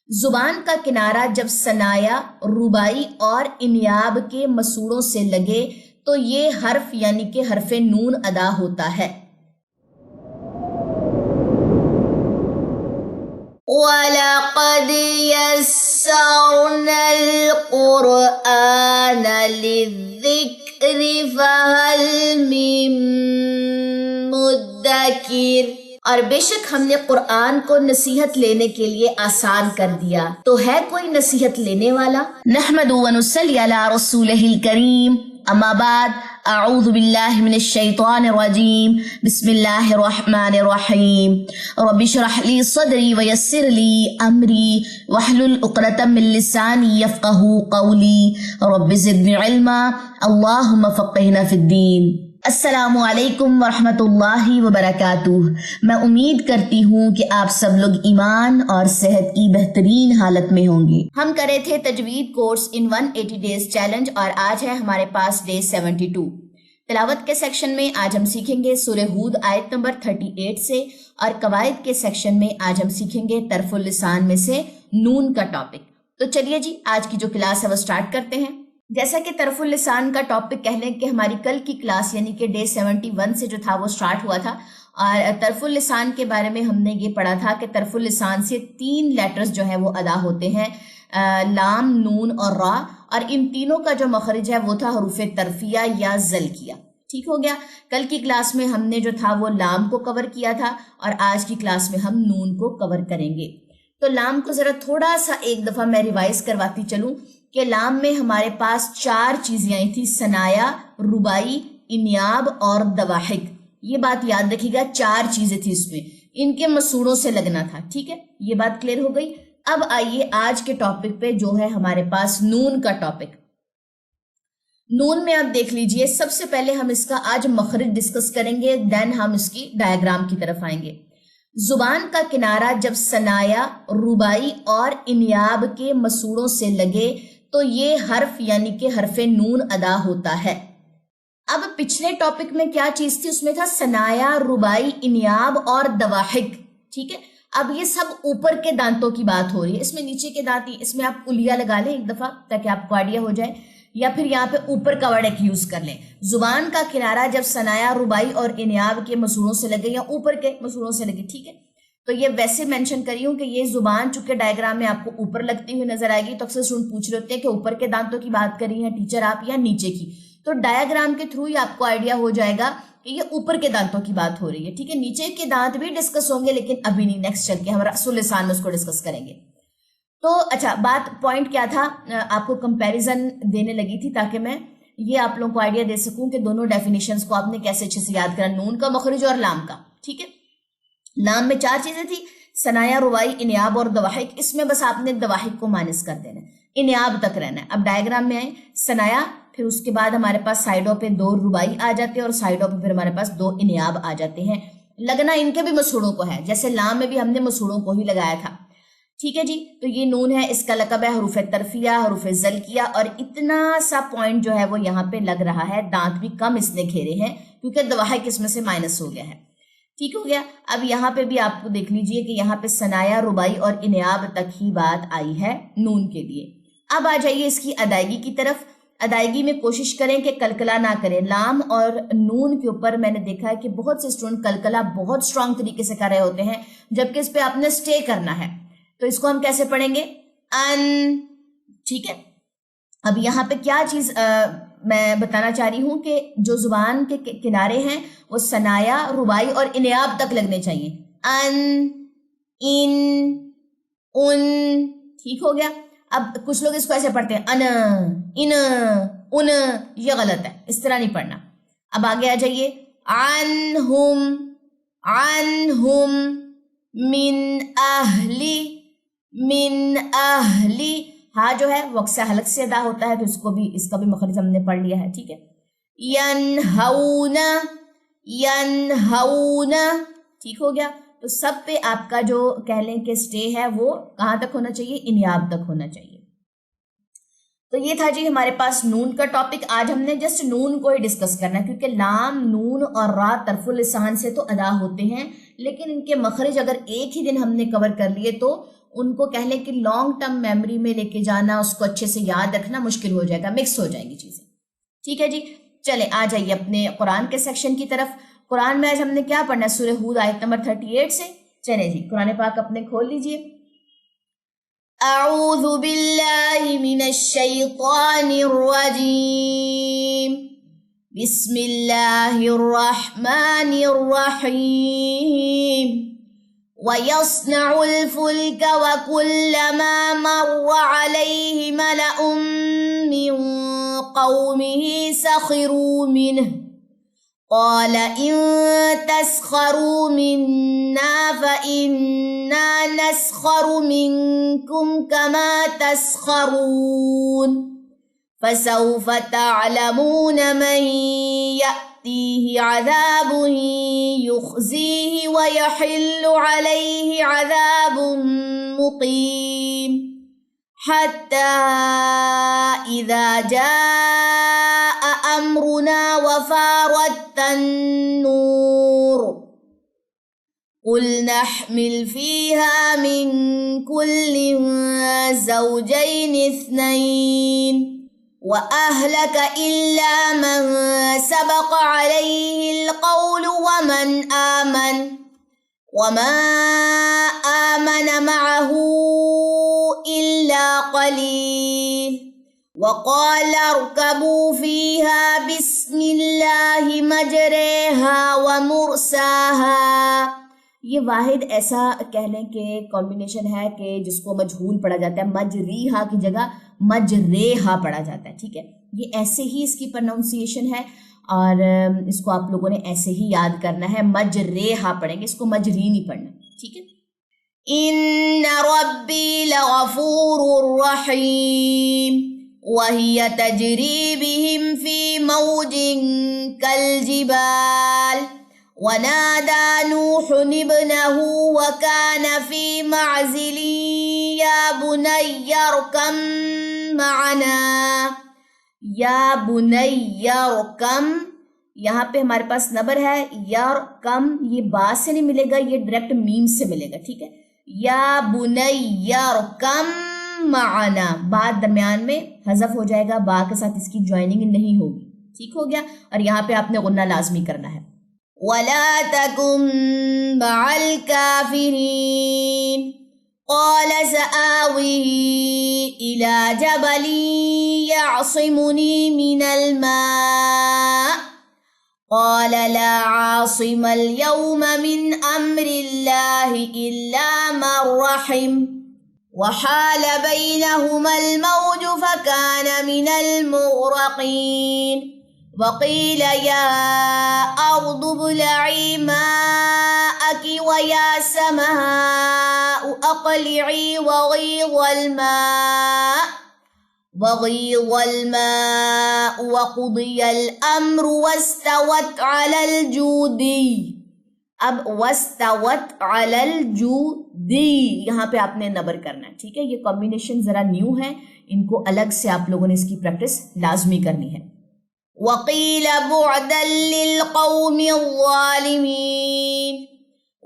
زبان کا کنارہ جب ثنایا، ربائی اور انیاب کے مسوڑوں سے لگے تو یہ حرف یعنی کہ حرف نون ادا ہوتا ہے۔ وَلَقَدْ يَسَّرْنَا الْقُرْآنَ لِلذِّكْرِ فَهَلْ مِن مُدَّكِرٍ، اور بے شک ہم نے قرآن کو نصیحت لینے کے لیے آسان کر دیا، تو ہے کوئی نصیحت لینے والا؟ نحمد و نصلی علی رسولہ الکریم، اما بعد، اعوذ باللہ من الشیطان الرجیم، بسم اللہ الرحمن الرحیم، رب اشرح لی صدری ویسر لی امری واحلل عقدۃ من لسانی یفقہوا قولی، رب زدنی علما، اللہم فقہنا فی الدین۔ السلام علیکم ورحمۃ اللہ وبرکاتہ۔ میں امید کرتی ہوں کہ آپ سب لوگ ایمان اور صحت کی بہترین حالت میں ہوں گے۔ ہم کرے تھے تجوید کورس ان 180 ڈیز چیلنج، اور آج ہے ہمارے پاس ڈے 72۔ تلاوت کے سیکشن میں آج ہم سیکھیں گے سورہ ہود آیت نمبر 38 سے، اور قواعد کے سیکشن میں آج ہم سیکھیں گے طرف اللسان میں سے نون کا ٹاپک۔ تو چلیے جی، آج کی جو کلاس ہے وہ سٹارٹ کرتے ہیں۔ جیسا کہ طرف اللسان کا ٹاپک کہہ لیں کہ ہماری کل کی کلاس یعنی کہ ڈے 71 سے جو تھا وہ سٹارٹ ہوا تھا، اور طرف اللسان کے بارے میں ہم نے یہ پڑھا تھا کہ طرف اللسان سے 3 لیٹرز جو ہیں وہ ادا ہوتے ہیں، لام، نون اور را، اور ان تینوں کا جو مخرج ہے وہ تھا حروف طرفیہ یا زلکیہ۔ ٹھیک ہو گیا؟ کل کی کلاس میں ہم نے جو تھا وہ لام کو کور کیا تھا، اور آج کی کلاس میں ہم نون کو کور کریں گے۔ تو لام کو ذرا تھوڑا سا ایک دفعہ میں ریوائز کرواتی چلوں کہ لام میں ہمارے پاس 4 چیزیں آئی تھی، ثنایا، ربائی، انیاب اور دواحق۔ یہ بات یاد رکھیے گا، 4 چیزیں تھی اس میں، ان کے مسوڑوں سے لگنا تھا۔ ٹھیک ہے، یہ بات کلیئر ہو گئی۔ اب آئیے آج کے ٹاپک پہ جو ہے ہمارے پاس نون کا ٹاپک۔ نون میں آپ دیکھ لیجئے، سب سے پہلے ہم اس کا آج مخرج ڈسکس کریں گے، دین ہم اس کی ڈائیگرام کی طرف آئیں گے۔ زبان کا کنارہ جب ثنایا، ربائی اور انیاب کے مسوڑوں سے لگے تو یہ حرف یعنی کہ حرف نون ادا ہوتا ہے۔ اب پچھلے ٹاپک میں کیا چیز تھی؟ اس میں تھا ثنایا، ربائی، انیاب اور دواحق۔ ٹھیک ہے، اب یہ سب اوپر کے دانتوں کی بات ہو رہی ہے، اس میں نیچے کے دانت، اس میں آپ کلیہ لگا لیں ایک دفعہ تاکہ آپ کو آئیڈیا ہو جائے، یا پھر یہاں پہ اوپر کا ورڈ ایک یوز کر لیں۔ زبان کا کنارہ جب ثنایا، ربائی اور انیاب کے مسوڑوں سے لگے یا اوپر کے مسوڑوں سے لگے، ٹھیک ہے، تو یہ ویسے مینشن کری ہوں کہ یہ زبان چونکہ ڈائیگرام میں آپ کو اوپر لگتی ہوئی نظر آئے گی، تو اکثر اسٹوڈنٹ پوچھ رہے ہوتے ہیں کہ اوپر کے دانتوں کی بات کری ہیں ٹیچر آپ یا نیچے کی، تو ڈائیگرام کے تھرو ہی آپ کو آئیڈیا ہو جائے گا کہ یہ اوپر کے دانتوں کی بات ہو رہی ہے۔ ٹھیک ہے، نیچے کے دانت بھی ڈسکس ہوں گے لیکن ابھی نہیں، نیکسٹ چل کے ہم رأس اللسان میں اس کو ڈسکس کریں گے۔ تو اچھا، بات پوائنٹ کیا تھا، آپ کو کمپیریزن دینے لگی تھی تاکہ میں یہ آپ لوگوں کو آئیڈیا دے سکوں کہ دونوں ڈیفینیشنز کو آپ نے کیسے اچھے سے یاد کرنا، نون کا مخرج اور لام کا۔ ٹھیک ہے، لام میں 4 چیزیں تھی، ثنایا، ربائی، انیاب اور دواحق۔ اس میں بس آپ نے دواحق کو مائنس کر دینا ہے، انیاب تک رہنا ہے۔ اب ڈائیگرام میں آئیں، ثنایا، پھر اس کے بعد ہمارے پاس سائڈوں پہ 2 ربائی آ جاتے ہیں اور سائڈوں پہ پھر ہمارے پاس 2 انیاب آ جاتے ہیں۔ لگنا ان کے بھی مسوڑوں کو ہے، جیسے لام میں بھی ہم نے مسوڑوں کو ہی لگایا تھا۔ ٹھیک ہے جی، تو یہ نون ہے، اس کا لقب ہے حروف طرفیہ، حروف زلکیہ، اور اتنا سا پوائنٹ جو ہے وہ یہاں پہ لگ رہا ہے، دانت بھی کم اس نے گھیرے ہیں کیونکہ دواحق اس میں سے مائنس ہو گیا ہے۔ ٹھیک ہو گیا، اب یہاں پہ بھی آپ کو دیکھ لیجئے کہ یہاں پہ ثنایا، ربائی اور انیاب تک ہی بات آئی ہے نون کے لیے۔ اب آ جائیے اس کی ادائیگی کی طرف۔ ادائیگی میں کوشش کریں کہ کلکلا نہ کریں۔ لام اور نون کے اوپر میں نے دیکھا ہے کہ بہت سے اسٹوڈنٹ کلکلا بہت اسٹرانگ طریقے سے کر رہے ہوتے ہیں، جبکہ اس پہ آپ نے اسٹے کرنا ہے، تو اس کو ہم کیسے پڑھیں گے؟ ان۔ ٹھیک ہے، اب یہاں پہ کیا چیز میں بتانا چاہ رہی ہوں کہ جو زبان کے کنارے ہیں وہ ثنایا، ربائی اور انیاب تک لگنے چاہیے، ان، ان، ان۔ ٹھیک ہو گیا، اب کچھ لوگ اس کو ایسے پڑھتے ہیں ان، ان، یہ غلط ہے، اس طرح نہیں پڑھنا۔ اب آگے آ جائیے، عنہم، عنہم، من اہلی، من اہلی، ہاں جو ہے وہ اکثر حلق سے ادا ہوتا ہے، تو اس کا بھی مخرج ہم نے پڑھ لیا ہے۔ ٹھیک ہے، ینہون، ینہون۔ ٹھیک ہو گیا، تو سب پہ آپ کا جو کہہ لیں کہ سٹے ہے وہ کہاں تک ہونا چاہیے؟ انیاب تک ہونا چاہیے۔ تو یہ تھا جی ہمارے پاس نون کا ٹاپک۔ آج ہم نے جسٹ نون کو ہی ڈسکس کرنا ہے کیونکہ لام، نون اور را طرف اللسان سے تو ادا ہوتے ہیں، لیکن ان کے مخرج اگر ایک ہی دن ہم نے کور کر لیے تو ان کو کہہ لیں کہ لانگ ٹرم میموری میں لے کے جانا، اس کو اچھے سے یاد رکھنا مشکل ہو جائے گا، مکس ہو جائیں گی چیزیں. ٹھیک ہے جی، چلیں آ جائیے اپنے قرآن کے سیکشن کی طرف. قرآن میں آج ہم نے کیا پڑھنا ہے؟ سورہ ہود آیت نمبر 38 سے. چلیں جی قرآن پاک اپنے کھول لیجئے. اعوذ باللہ من الشیطان الرجیم، بسم اللہ الرحمن الرحیم. وَيَصْنَعُ الْفُلْكَ وَكُلَّمَا مَرَّ عَلَيْهِ مَلَأٌ مِّن قَوْمِهِ سَخِرُوا مِنْهُ قَالَ إِن تَسْخَرُوا مِنَّا فَإِنَّا نَسْخَرُ مِنكُمْ كَمَا تَسْخَرُونَ فَسَوْفَ تَعْلَمُونَ مَن يَأْتِيهِ عَذَابٌ يُخْزِيهِ وَيَحِلُّ عَلَيْهِ عَذَابٌ مُقِيمٌ حَتَّى إِذَا جَاءَ أَمْرُنَا وَفَارَتِ النُّورُ قُلْ نَحْمِلُ فِيهَا مِن كُلٍّ زَوْجَيْنِ اثْنَيْنِ وَأَهْلَكَ إِلَّا مَن سَبَقَ عَلَيْهِ الْقَوْلُ وَمَا آمَنَ مَعَهُ إِلَّا قَلِيلٌ وَقَالَ ارْكَبُوا فِيهَا بِسْمِ اللَّهِ مَجْرَاهَا وَمُرْسَاهَا. یہ واحد ایسا کہہ لیں کہ کمبینیشن ہے کہ جس کو مجہول پڑھا جاتا ہے، مجریہا کی جگہ مجریہا پڑھا جاتا ہے. ٹھیک ہے، یہ ایسے ہی اس کی پروننسیشن ہے اور اس کو آپ لوگوں نے ایسے ہی یاد کرنا ہے. مجریہا پڑھیں گے، اس کو مجری نہیں پڑھنا. ٹھیک ہے. ان ربی لغفور رحیم وہی تجری بہم فی موج کالجبال ونادى نوح ابنه وكان في معزل يا بني اركم معنا. یا بنی ارکم، یہاں پہ ہمارے پاس نبر ہے. یرکم یہ با سے نہیں ملے گا، یہ ڈائریکٹ میم سے ملے گا. ٹھیک ہے، یا بنی ارکم معنا، با درمیان میں حذف ہو جائے گا، با کے ساتھ اس کی جوائننگ نہیں ہوگی. ٹھیک ہو گیا، اور یہاں پہ آپ نے غنہ لازمی کرنا ہے. وَلَا تَكُن مَعَ الْكَافِرِينَ قَالَ سَآوِي إِلَى جَبَلٍ يَعْصِمُنِي مِنَ الْمَاءِ قَالَ لَا عَاصِمَ الْيَوْمَ مِنْ أَمْرِ اللَّهِ إِلَّا مَن رَّحِمَ وَحَالَ بَيْنَهُمَا الْمَوْجُ فَكَانَ مِنَ الْمُغْرَقِينَ وَقِيلَ يَا أَرْضُ ابْلَعِي مَاءَكِ وَيَا سَمَاءُ أَقْلِعِي وَغِيضَ الْمَاءُ وَقُضِيَ الْأَمْرُ وَاسْتَوَتْ عَلَى الْجُودِيِّ. اب وَاسْتَوَتْ عَلَى الْجُودِيِّ یہاں پہ آپ نے نبر کرنا ہے. ٹھیک ہے، یہ کمبینیشن ذرا نیو ہے، ان کو الگ سے آپ لوگوں نے اس کی پریکٹس لازمی کرنی ہے. وَقِيلَ بُعْدًا لِلْقَوْمِ الظَّالِمِينَ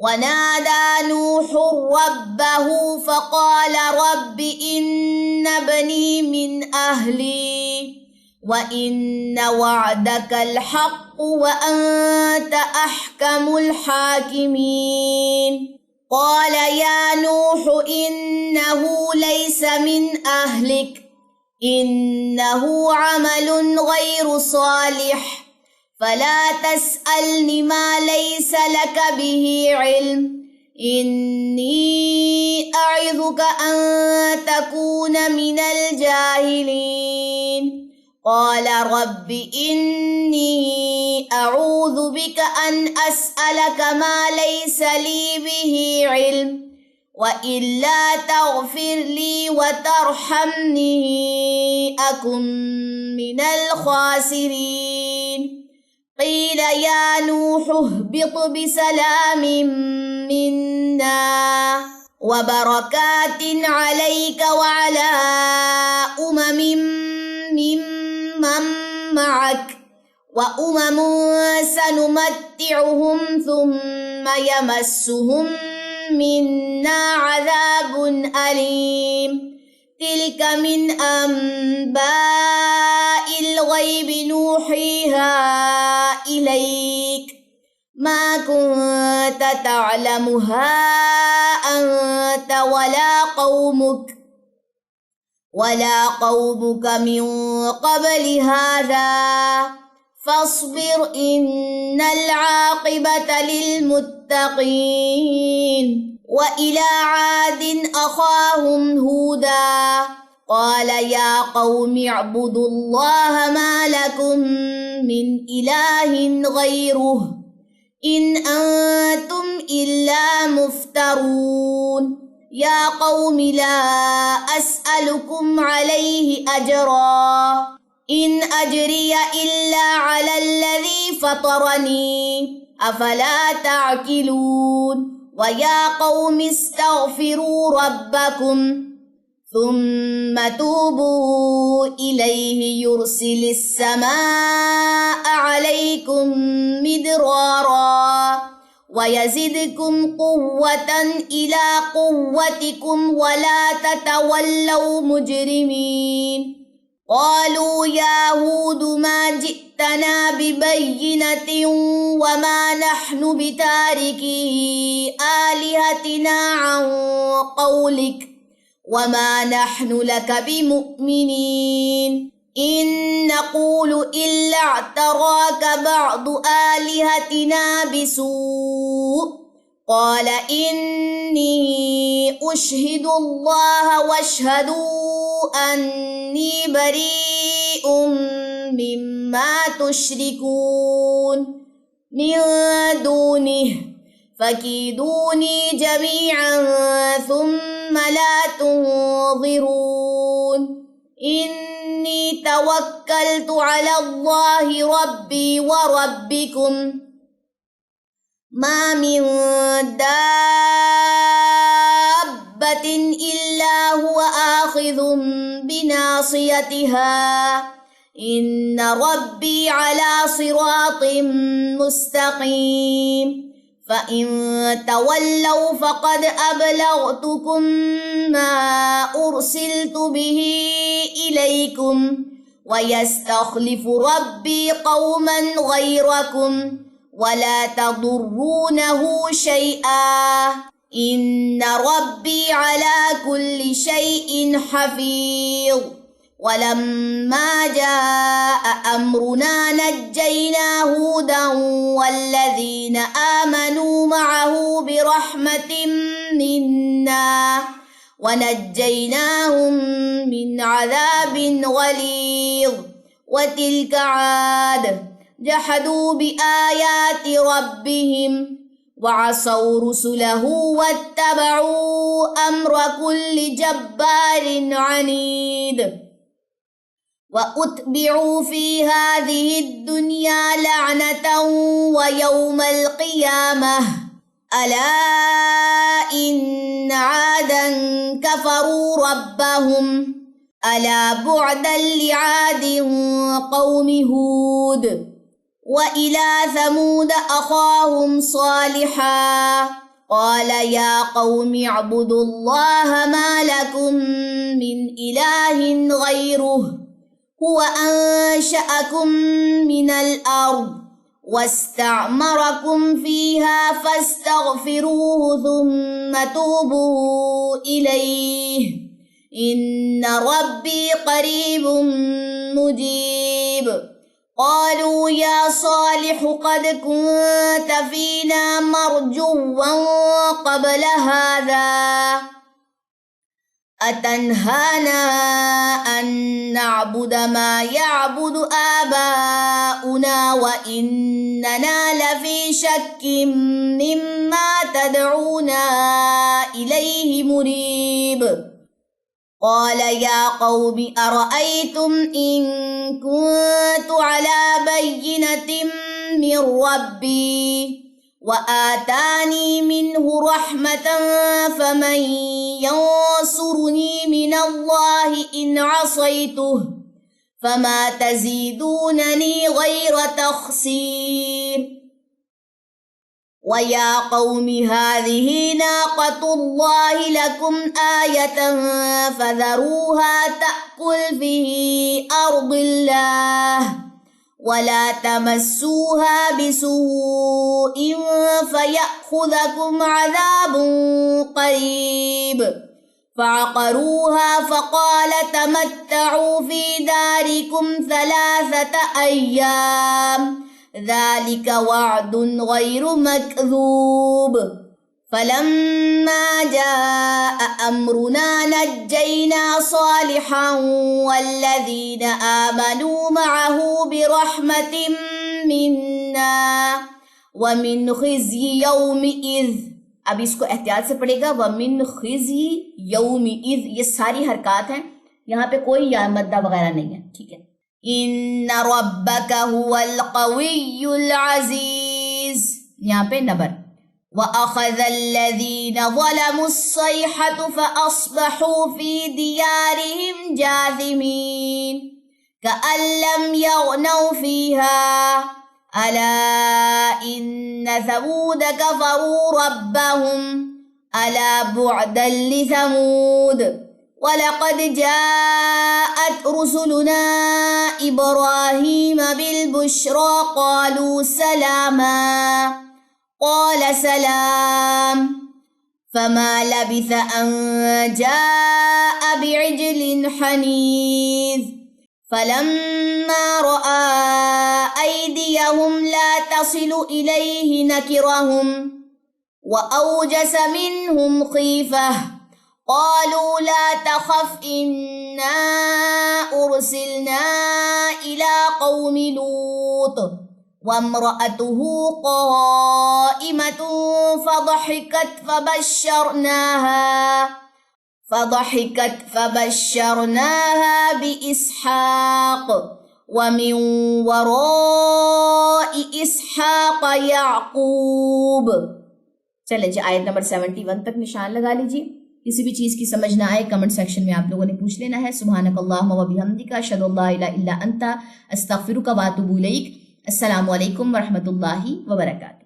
وَنَادَى نُوحٌ رَبَّهُ فَقَالَ رَبِّ إِنَّ ابْنِي مِنْ أَهْلِي وَإِنَّ وَعْدَكَ الْحَقُّ وَأَنْتَ أَحْكَمُ الْحَاكِمِينَ قَالَ يَا نُوحُ إِنَّهُ لَيْسَ مِنْ أَهْلِكَ إِنَّهُ عَمَلٌ غَيْرُ صَالِحٍ فَلَا تَسْأَلْنِ مَا لَيْسَ لَكَ بِهِ عِلْمٌ إِنِّي أَعِظُكَ أَن تَكُونَ مِنَ الْجَاهِلِينَ قَالَ رَبِّ إِنِّي أَعُوذُ بِكَ أَنْ أَسْأَلَكَ مَا لَيْسَ لِي بِهِ عِلْمٌ وَإِلَّا تَغْفِرْ لِي وَتَرْحَمْنِي أَكُن مِّنَ الْخَاسِرِينَ قِيلَ يَا نُوحُ اهْبِطْ بِسَلَامٍ مِّنَّا وَبَرَكَاتٍ عَلَيْكَ وَعَلَىٰ أُمَمٍ مِّمَّن مَّعَكَ وَأُمَمٌ سَنُمَتِّعُهُمْ ثُمَّ يَمَسُّهُم منا عذاب أليم تلك من أنباء الغيب نوحيها إليك ما كنت تعلمها أنت ولا قومك من قبل هذا فاصبر إن العاقبة للمتقين وإلى عاد أخاهم هودا قال يا قوم اعبدوا الله ما لكم من إله غيره إن أنتم إلا مفترون يا قوم لا أسألكم عليه أجرا إن أجري إلا على الذي فطرني أفلا تعقلون ويا قوم استغفروا ربكم ثم توبوا إليه يرسل السماء عليكم مدرارا ويزدكم قوة إلى قوتكم ولا تتولوا مجرمين قالوا يا هود ما جئتنا ببينة وما نحن بتاركي آلهتنا عن قولك وما نحن لك بمؤمنين إن نقول إلا اعتراك بعض آلهتنا بسوء قال إني أشهد الله واشهدوا أني بريء مما تشركون من دونه فكيدوني جميعا ثم لا تنظرون إني توكلت على الله ربي وربكم ما من دابة إلا هو آخذ بناصيتها إن ربي على صراط مستقيم فإن تولوا فقد أبلغتكم ما أرسلت به إليكم ويستخلف ربي قوما غيركم ولا تضرونه شيئا إن ربي على كل شيء حفيظ ولما جاء أمرنا نجينا هودا والذين آمنوا معه برحمة منا ونجيناهم من عذاب غليظ وتلك عاد جحدوا بآيات ربهم وعصوا رسله واتبعوا أمر كل جبار عنيد وأتبعوا في هذه الدنيا لعنة ويوم القيامة ألا إن عادا كفروا ربهم ألا بعدا لعاد قوم هود وإلى ثمود أخاهم صالحا قال يا قوم اعبدوا الله ما لكم من إله غيره هو أنشأكم من الأرض واستعمركم فيها فاستغفروه ثم توبوا إليه إن ربي قريب مجيب قالوا يا صالح قد كنت فينا مرجوا قبل هذا أتنهانا أن نعبد ما يعبد آباؤنا وإننا لفي شك مما تدعونا إليه مريب قال يا قوم أرأيتم إن كنت على بينة من ربي وآتاني منه رحمة فمن ينصرني من الله إن عصيته فما تزيدونني غير تخسير وَيَا قَوْمِ هَٰذِهِ نَاقَةُ اللَّهِ لَكُمْ آيَةً فَذَرُوهَا تَأْكُلْ فِي أَرْضِ اللَّهِ وَلَا تَمَسُّوهَا بِسُوءٍ فَيَأْخُذَكُمْ عَذَابٌ قَرِيبٌ فَعَقَرُوهَا فَقَالَ تَمَتَّعُوا فِي دَارِكُمْ 3 أَيَّامٍ ذَلِكَ وَعْدٌ غَيْرُ مَكْذُوبٍ فَلَمَّا جَاءَ أَمْرُنَا نَجَّيْنَا صَالِحًا وَالَّذِينَ آمَنُوا مَعَهُ بِرَحْمَةٍ مِنَّا وَمِنْ خِزْيِ يَوْمِئِذٍ. اب اس کو احتیاط سے پڑھے گا. وَمِنْ خِزْيِ يَوْمِئِذٍ، یہ ساری حرکات ہیں، یہاں پہ کوئی یا مدہ وغیرہ نہیں ہے. ٹھیک ہے. ان ربک هو القوی العزیز، یہاں پہ نبر. وَأَخَذَ الَّذِينَ ظَلَمُوا الصَّيْحَةُ فَأَصْبَحُوا فِي دِيَارِهِمْ جَاثِمِينَ كَأَن لَّمْ يَغْنَوْا فِيهَا أَلَا إِنَّ ثَمُودَ كَفَرُوا رَبَّهُمْ أَلَا بُعْدًا لِثَمُودَ وَلَقَدْ جَاءَتْ رُسُلُنَا إِبْرَاهِيمَ بِالْبُشْرَىٰ قَالُوا سَلَامًا قَالَ سَلَامٌ فَمَا لَبِثَ أَن جَاءَ بِعِجْلٍ حَنِيذٍ فَلَمَّا رَأَىٰ أَيْدِيَهُمْ لَا تَصِلُ إِلَيْهِ نَكِرَهُمْ وَأَوْجَسَ مِنْهُمْ خِيفَةً قالوا لا تخف إنا أرسلنا إلى قوم لوط وامرأته قائمة فضحكت فبشرناها بإسحاق ومن وراء إسحاق يعقوب. چلیں جی آیت نمبر 71 تک نشان لگا لیجیے. کسی بھی چیز کی سمجھ نہ آئے کمنٹ سیکشن میں آپ لوگوں نے پوچھ لینا ہے. سبحانک اللہم و بحمدک اشہد ان لا الہ الا انت استغفرک و اتوب الیک. السلام علیکم ورحمۃ اللہ وبرکاتہ.